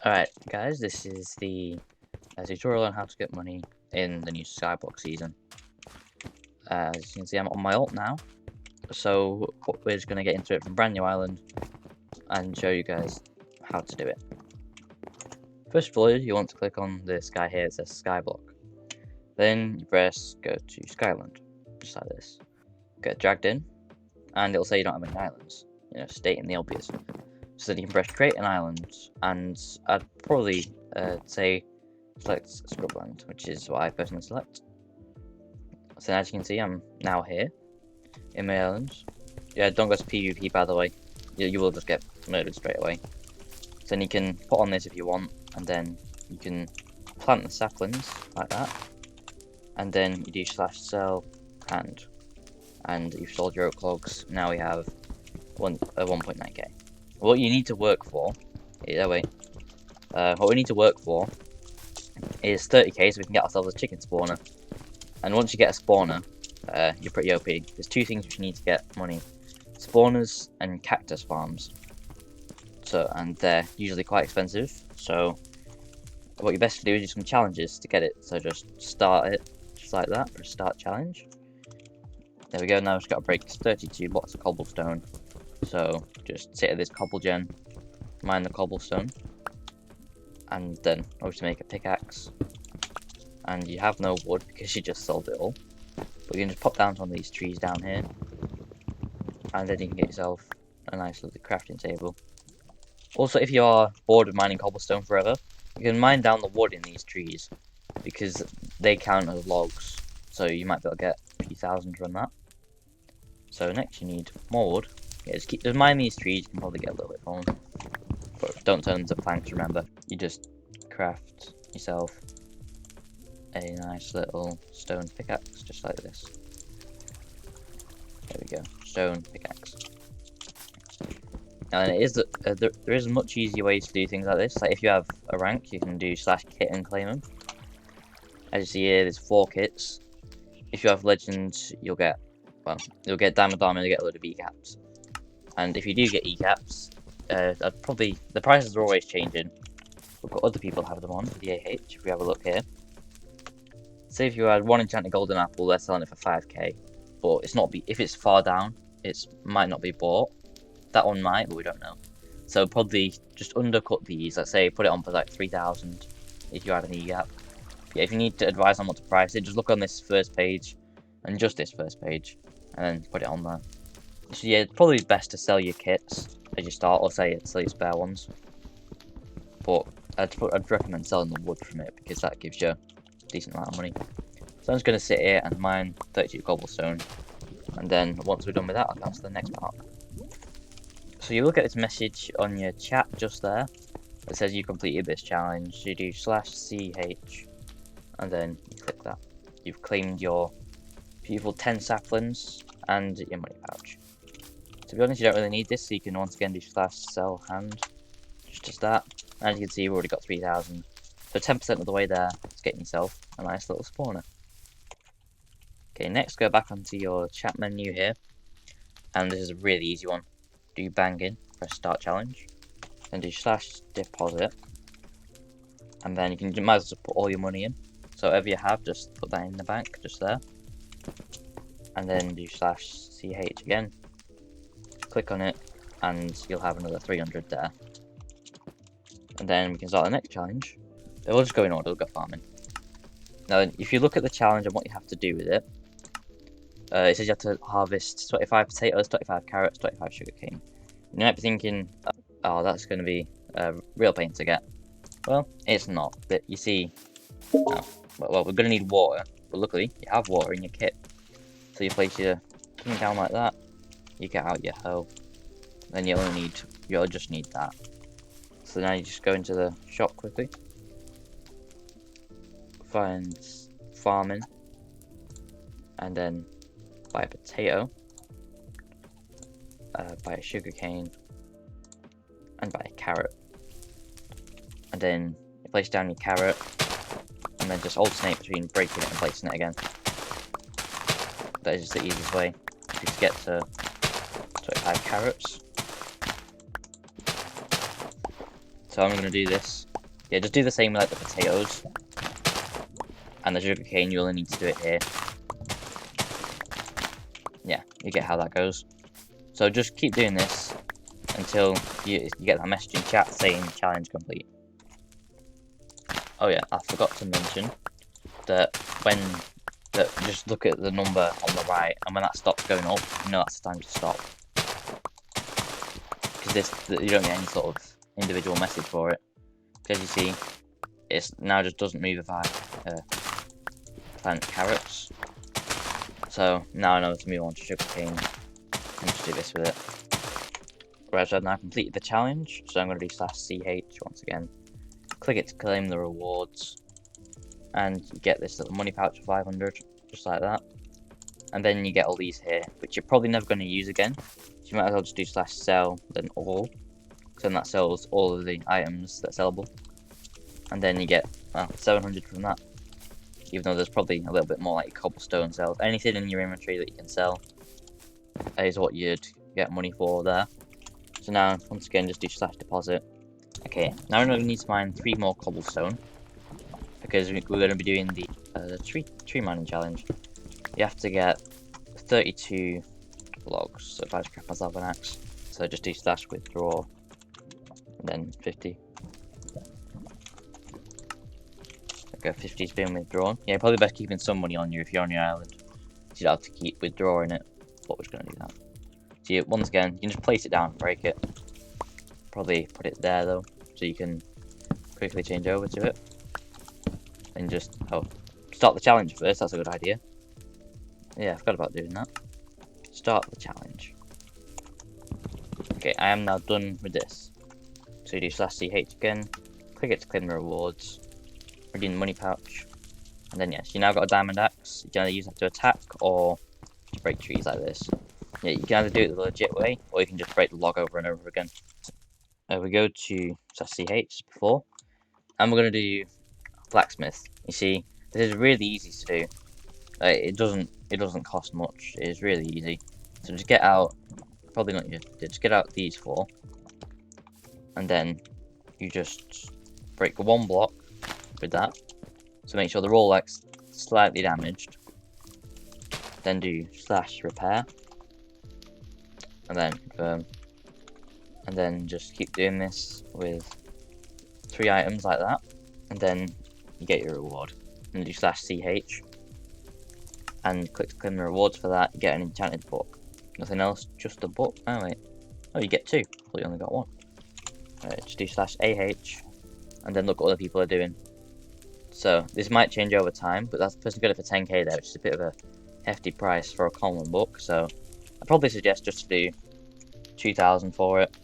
Alright guys, this is the tutorial on how to get money in the new SkyBlock season. As you can see, I'm on my ult now, so we're just going to get into it from brand new island and show you guys how to do it. First of all, you want to click on this guy here that says SkyBlock. Then you press go to Skyland, just like this. Get dragged in, and it'll say you don't have any islands, stating the obvious. So then you can press create an island, and I'd probably say select Scrubland, which is what I personally select. So as you can see, I'm now here in my island. Yeah, don't go to PvP, by the way. You will just get murdered straight away. So then you can put on this if you want, and then you can plant the saplings like that, and then you do /sell hand, and you've sold your oak logs. Now we have 1.9k. What you need to work for, what we need to work for is 30k so we can get ourselves a chicken spawner. And once you get a spawner, you're pretty OP. There's two things which you need to get money: spawners and cactus farms. And they're usually quite expensive. So what you best do is do some challenges to get it. So just start it just like that. Press start challenge. There we go. Now we've just got to break 32 blocks of cobblestone. So just sit at this cobble gen, mine the cobblestone, and then obviously make a pickaxe. And you have no wood because you just sold it all. But you can just pop down on these trees down here, and then you can get yourself a nice little crafting table. Also, if you are bored of mining cobblestone forever, you can mine down the wood in these trees because they count as logs. So you might be able to get a few thousand from that. So next you need more wood. Yeah, just mine these trees. You can probably get a little bit from them, but don't turn them to planks. Remember, you just craft yourself a nice little stone pickaxe, just like this. There we go, stone pickaxe. And it is there is much easier ways to do things like this. Like if you have a rank, you can do /kit and claim them. As you see here, there's 4 kits. If you have legends, you'll get diamond armor, you'll get a load of E-caps. And if you do get E-caps, the prices are always changing. We've got other people have them on the AH. If we have a look here, say if you had 1 enchanted golden apple, they're selling it for 5k. But it's not if it's far down, it might not be bought. That one might, but we don't know. So probably just undercut these. Let's say put it on for like 3,000 if you had an E-cap. Yeah, if you need to advise on what to price it, just look on this first page and just this first page, and then put it on there. So yeah, it's probably best to sell your kits as you start, or sell your spare ones. But I'd recommend selling the wood from it because that gives you a decent amount of money. So I'm just going to sit here and mine 32 cobblestone, and then once we're done with that, I'll go to the next part. So you look at this message on your chat just there. It says you completed this challenge. You do /ch, and then you click that. You've claimed your beautiful 10 saplings and your money pouch. To be honest, you don't really need this, so you can once again do /sell hand, just as that. As you can see, we've already got 3,000. So 10% of the way there is getting yourself a nice little spawner. Okay, next go back onto your chat menu here, and this is a really easy one. Do bang in, press start challenge, then do /deposit, and then you might as well put all your money in. So whatever you have, just put that in the bank, just there, and then do /ch again. Click on it, and you'll have another 300 there. And then we can start the next challenge. We'll just go in order, we'll go farming. Now, if you look at the challenge and what you have to do with it, it says you have to harvest 25 potatoes, 25 carrots, 25 sugarcane. You might be thinking, oh, that's going to be a real pain to get. Well, it's not. But you see, well, we're going to need water. But luckily, you have water in your kit. So you place your king down like that. You get out your hoe. Then you'll just need that. So now you just go into the shop quickly. Find farming. And then buy a potato. Buy a sugarcane. And buy a carrot. And then you place down your carrot. And then just alternate between breaking it and placing it again. That is just the easiest way to get to 25 carrots. So I'm going to do this Yeah, just do the same with like the potatoes and the sugarcane. You only need to do it here. Yeah, you get how that goes. So just keep doing this until you get that message in chat saying challenge complete. Oh yeah, I forgot to mention that just look at the number on the right, and when that stops going up, you know that's the time to stop. Because you don't get any sort of individual message for it. As you see, it now just doesn't move if I plant carrots. So now I know to move on to sugarcane and just do this with it. Whereas I've now completed the challenge, so I'm going to do /ch once again. Click it to claim the rewards, and you get this little money pouch of 500, just like that. And then you get all these here, which you're probably never going to use again. So you might as well just do /sell, then all. So then that sells all of the items that are sellable. And then you get 700 from that. Even though there's probably a little bit more like cobblestone sales. Anything in your inventory that you can sell is what you'd get money for there. So now, once again, just do /deposit. Okay, now we're going to need to mine 3 more cobblestone, because we're going to be doing the tree mining challenge. You have to get 32 logs. So if I just grab myself an axe, so just do /withdraw, and then 50. Okay, 50's been withdrawn. Yeah, probably best keeping some money on you if you're on your island. So you don't have to keep withdrawing it. But we're just going to do that. So once again, you can just place it down, break it. Probably put it there though, so you can quickly change over to it. And just start the challenge first. That's a good idea. Yeah, I forgot about doing that. Start the challenge. Okay, I am now done with this. So you do /ch again. Click it to claim the rewards. Redeem the money pouch. And then yes, you now got a diamond axe. You can either use that to attack or to break trees like this. Yeah, you can either do it the legit way, or you can just break the log over and over again. We go to /ch before, and we're going to do blacksmith. You see, this is really easy to do. It doesn't cost much. It is really easy. So just get out, probably not you. Just get out these 4, and then you just break 1 block with that. So make sure they're all like slightly damaged. Then do /repair, and then confirm. And then just keep doing this with 3 items like that, and then you get your reward. And do /ch, and click to claim the rewards for that. You get an enchanted book. Nothing else, just a book. Oh wait, oh you get 2. Well, you only got 1. Alright, just do /ah, and then look what other people are doing. So this might change over time, but that's the person got it for 10k there, which is a bit of a hefty price for a common book. So I probably suggest just to do 2,000 for it,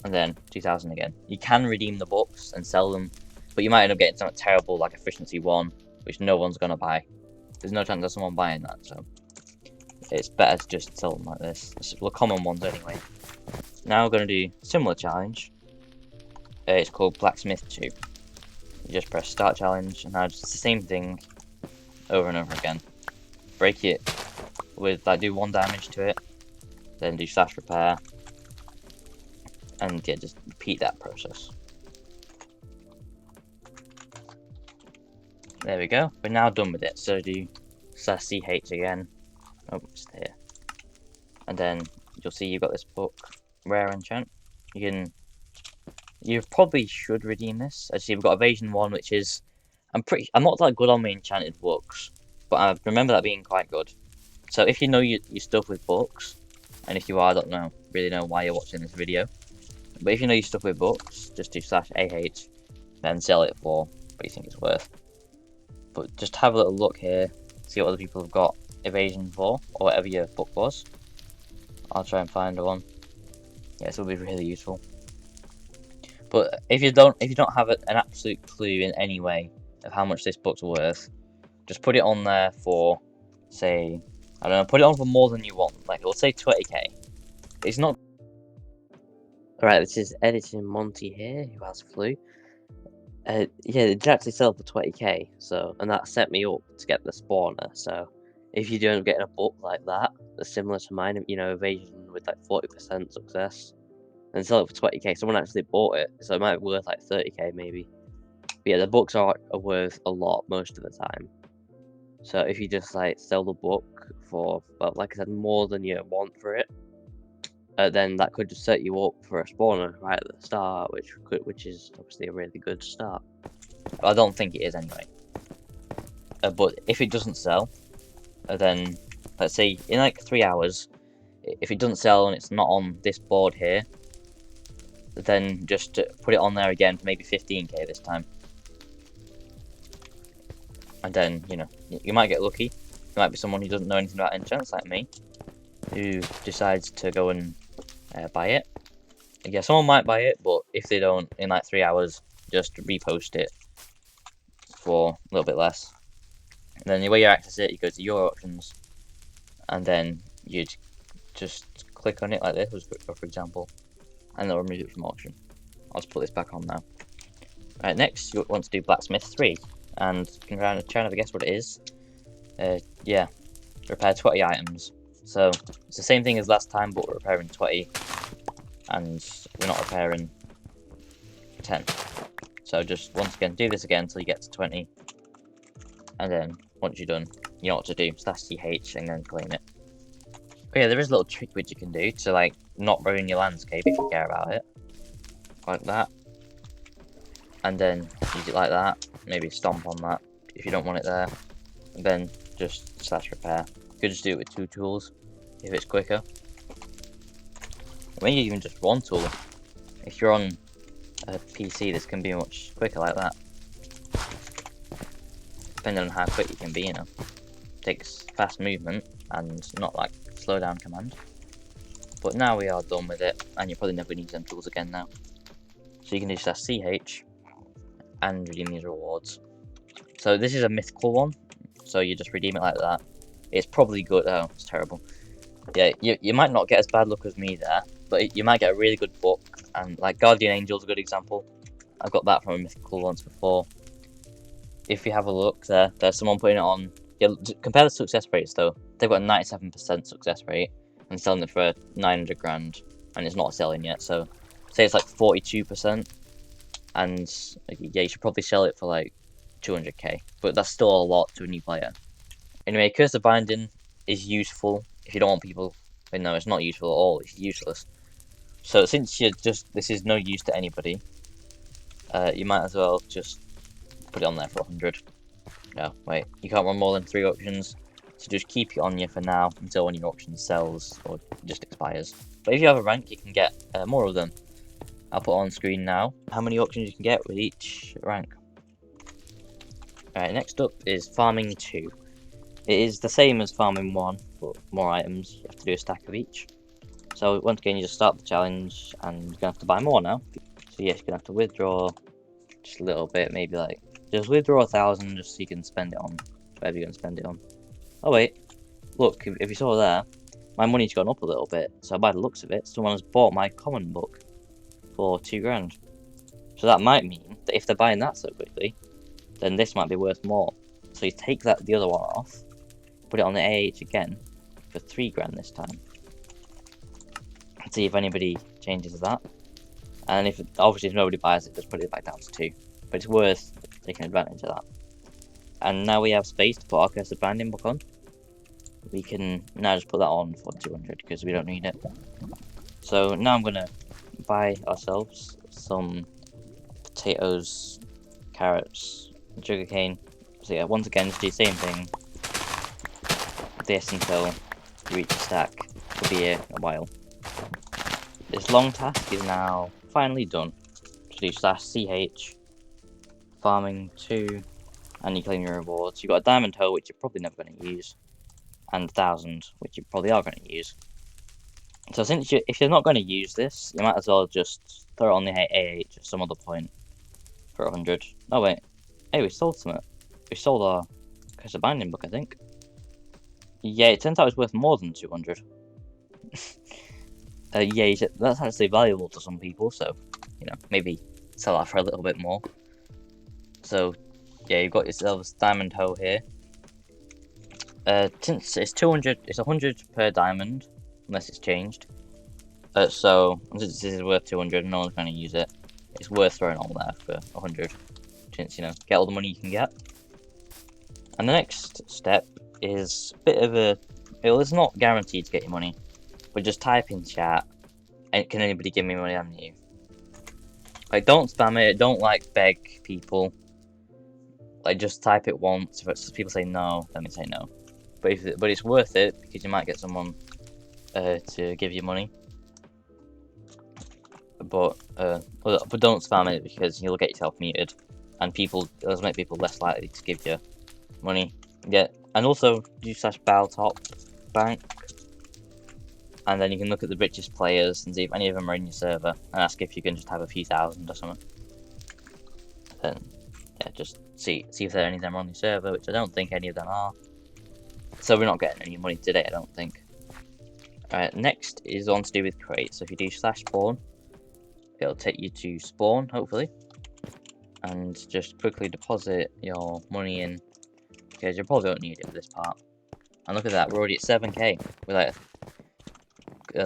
and then 2,000 again. You can redeem the books and sell them, but you might end up getting something terrible like efficiency 1, which no one's gonna buy. There's no chance of someone buying that, so it's better to just sell them like this. It's the common ones anyway. Now we're gonna do a similar challenge. It's called Blacksmith 2. You just press start challenge, and now it's the same thing over and over again. Break it with like do 1 damage to it, then do /repair, and yeah, just repeat that process. There we go. We're now done with it. So do /ch again. Oh, it's here. And then you'll see you've got this book, rare enchant. You probably should redeem this. As you see, we've got evasion 1, which is I'm not that good on my enchanted books, but I remember that being quite good. So if you know your stuff with books, and if you are, I don't really know why you're watching this video, but if you know your stuff with books, just do /ah, then sell it for what you think it's worth. But just have a little look here, see what other people have got evasion for, or whatever your book was. I'll try and find one. Yeah, this will be really useful. But if you don't have an absolute clue in any way of how much this book's worth, just put it on there for, say, I don't know, put it on for more than you want. Like, it'll say 20k. It's not. Alright, this is Editing Monty here, who has flu. Yeah, it did actually sell for 20k, so, and that set me up to get the spawner. So, if you do end up getting a book like that, that's similar to mine, you know, evasion with like 40% success, and sell it for 20k, someone actually bought it, so it might be worth like 30k maybe. But yeah, the books are worth a lot most of the time. So if you just like sell the book for, well, like I said, more than you want for it, then that could just set you up for a spawner right at the start, which is obviously a really good start. I don't think it is anyway. But if it doesn't sell, then let's say in like 3 hours, if it doesn't sell and it's not on this board here, then just put it on there again for maybe 15k this time. And then, you know, you might get lucky. There might be someone who doesn't know anything about enchants like me, who decides to go and buy it. Yeah, someone might buy it, but if they don't, in like 3 hours, just repost it for a little bit less. And then the way you access it, you go to your options, and then you just click on it like this, for example, and they'll remove it from auction. I'll just put this back on now. Right, next you want to do Blacksmith 3, and you can try and have a guess what it is. Yeah, repair 20 items. So it's the same thing as last time, but we're repairing 20, and we're not repairing 10. So just once again, do this again until you get to 20, and then once you're done, you know what to do. /ch and then claim it. But yeah, there is a little trick which you can do to like not ruin your landscape if you care about it, like that, and then use it like that. Maybe stomp on that if you don't want it there, and then just /repair. You could just do it with 2 tools if it's quicker. Maybe even just 1 tool. If you're on a PC, this can be much quicker like that. Depending on how quick you can be, you know. Takes fast movement and not like slow down command. But now we are done with it, and you're probably never going to use them tools again now. So you can do /ch and redeem these rewards. So this is a mythical one, so you just redeem it like that. It's probably good. Oh, it's terrible. Yeah, you might not get as bad luck as me there, but you might get a really good book, and like Guardian Angel's a good example. I've got that from a mythical once before. If you have a look there's someone putting it on. Yeah, compare the success rates though. They've got a 97% success rate and selling it for 900 grand, and it's not selling yet. So say it's like 42%, and yeah, you should probably sell it for like 200k, but that's still a lot to a new player. Anyway, Curse of Binding is useful if you don't want people. No, it's not useful at all. It's useless. So since this is no use to anybody, you might as well just put it on there for 100. No, wait, you can't run more than 3 auctions, so just keep it on you for now until one of your auctions sells or just expires. But if you have a rank, you can get more of them. I'll put on screen now how many auctions you can get with each rank. Alright, next up is Farming 2. It is the same as Farming 1, but more items. You have to do a stack of each. So once again, you just start the challenge, and you're going to have to buy more now. So yes, you're going to have to withdraw just a little bit, maybe like, just withdraw 1,000 just so you can spend it on whatever you're going to spend it on. Oh wait, look, if you saw there, my money's gone up a little bit. So by the looks of it, someone has bought my common book for 2 grand. So that might mean that if they're buying that so quickly, then this might be worth more. So you take the other one off, put it on the AH again for 3 grand this time. See if anybody changes that. And if obviously if nobody buys it, just put it back down to 2. But it's worth taking advantage of that. And now we have space to put our Curse of Binding book on. We can now just put that on for 200 because we don't need it. So now I'm gonna buy ourselves some potatoes, carrots, and sugarcane. So yeah, once again, just do the same thing. This until you reach a stack. Could be a while. This long task is now finally done. So do /ch, Farming 2, and you claim your rewards. You've got a diamond hoe, which you're probably never going to use, and 1,000, which you probably are going to use. So if you're not going to use this, you might as well just throw it on the AH at some other point for 100. Oh wait, hey, we sold something. We sold our Curse of Binding book, I think. Yeah, it turns out it's worth more than 200. Yeah, that's actually valuable to some people, so, you know, maybe sell that for a little bit more. So, yeah, you've got yourselves diamond hoe here. Since it's 200, it's 100 per diamond, unless it's changed. So, since this is worth 200 and no one's going to use it, it's worth throwing all there for 100. since, you know, get all the money you can get. And the next step is a bit of a, well, it's not guaranteed to get your money, but just type in chat, and can anybody give me money? I'm new. Like, don't spam it, don't like beg people. Like, just type it once. If people say no, let me say no. But it's worth it, because you might get someone to give you money. But don't spam it, because you'll get yourself muted, and it'll make people less likely to give you money. Yeah, and also do /baltop bank, and then you can look at the richest players and see if any of them are in your server, and ask if you can just have a few thousand or something. Then yeah, just see if any of them are on your server, which I don't think any of them are. So we're not getting any money today, I don't think. Alright, next is on to do with crates. So if you do /spawn, it'll take you to spawn, hopefully, and just quickly deposit your money in, because you probably won't need it for this part. And look at that, we're already at 7k. We're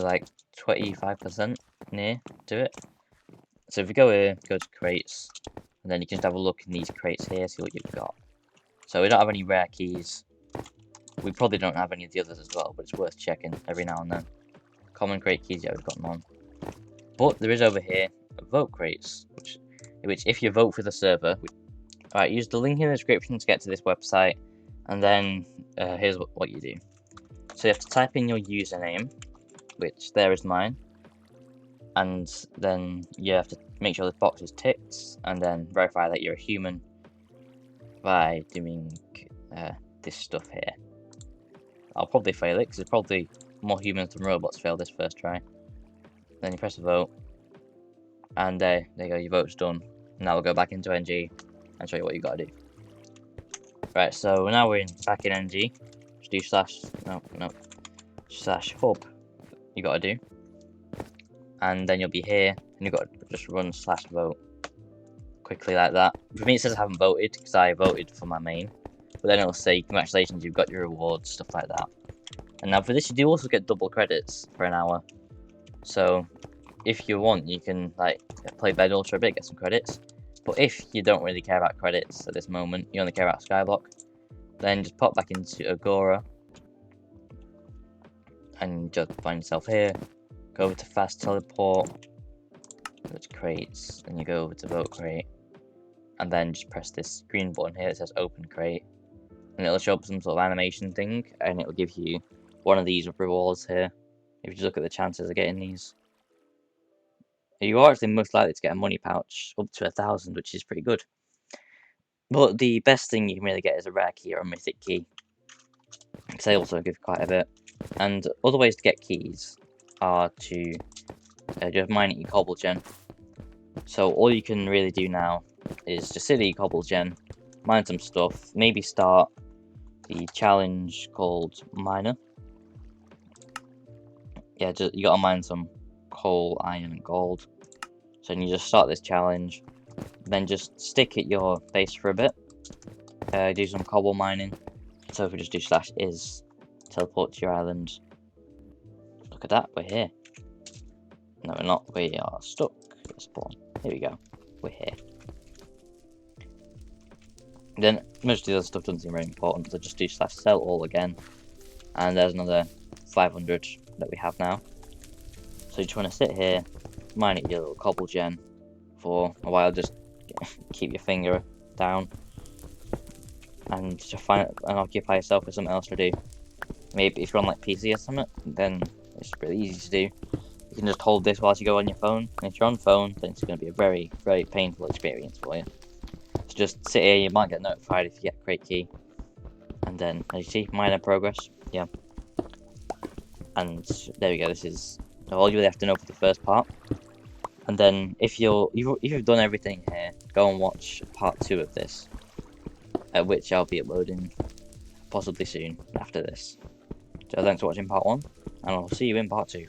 like 25% near to it. So if you go here, go to crates, and then you can just have a look in these crates here, see what you've got. So we don't have any rare keys. We probably don't have any of the others as well, but it's worth checking every now and then. Common crate keys, yeah, we've got none. But there is over here vote crates, which if you vote for the server, alright, use the link in the description to get to this website, and then here's what you do. So you have to type in your username, which there is mine, and then you have to make sure this box is ticked, and then verify that you're a human by doing this stuff here. I'll probably fail it, because there's probably more humans than robots fail this first try. Then you press a vote, and there you go, your vote's done. Now we'll go back into NG and show you what you gotta do. Right, so now we're back in NG. Just do /hub. You gotta do, and then you'll be here, and you've got to just run /vote quickly like that. For me, it says I haven't voted because I voted for my main, but then it'll say congratulations, you've got your rewards, stuff like that. And now for this, you do also get double credits for an hour. So if you want, you can like play Bed Ultra a bit, get some credits. But if you don't really care about credits at this moment, you only care about SkyBlock, then just pop back into Agora and just find yourself here. Go over to fast teleport, go to crates, and you go over to vote crate, and then just press this green button here that says open crate, and it'll show up some sort of animation thing, and it'll give you one of these rewards here. If you just look at the chances of getting these, you are actually most likely to get a money pouch up to 1,000, which is pretty good. But the best thing you can really get is a rare key or a mythic key, because they also give quite a bit. And other ways to get keys are to just mine at your cobblestone. So all you can really do now is just sit at your cobblestone, mine some stuff, maybe start the challenge called miner. Yeah, you gotta mine some coal, iron, and gold. So you just start this challenge, then just stick at your base for a bit, do some cobble mining. So if we just do /is, teleport to your island. Look at that, we're here. No, we're not, we are stuck at spawn. Here we go, we're here. Then most of the other stuff doesn't seem very important, so just do /sell all again. And there's another 500 that we have now. So you just want to sit here, mine at your little cobble gen for a while, just keep your finger down, and just find and occupy yourself with something else to do. Maybe if you're on like PC or something, then it's really easy to do. You can just hold this whilst you go on your phone, and if you're on phone, then it's going to be a very, very painful experience for you. So just sit here, you might get notified if you get a crate key, and then as you see, minor progress, yeah. And there we go, this is all you really have to know for the first part. And then if you've done everything here, go and watch part 2 of this, at which I'll be uploading possibly soon after this. So thanks for watching part 1, and I'll see you in part 2.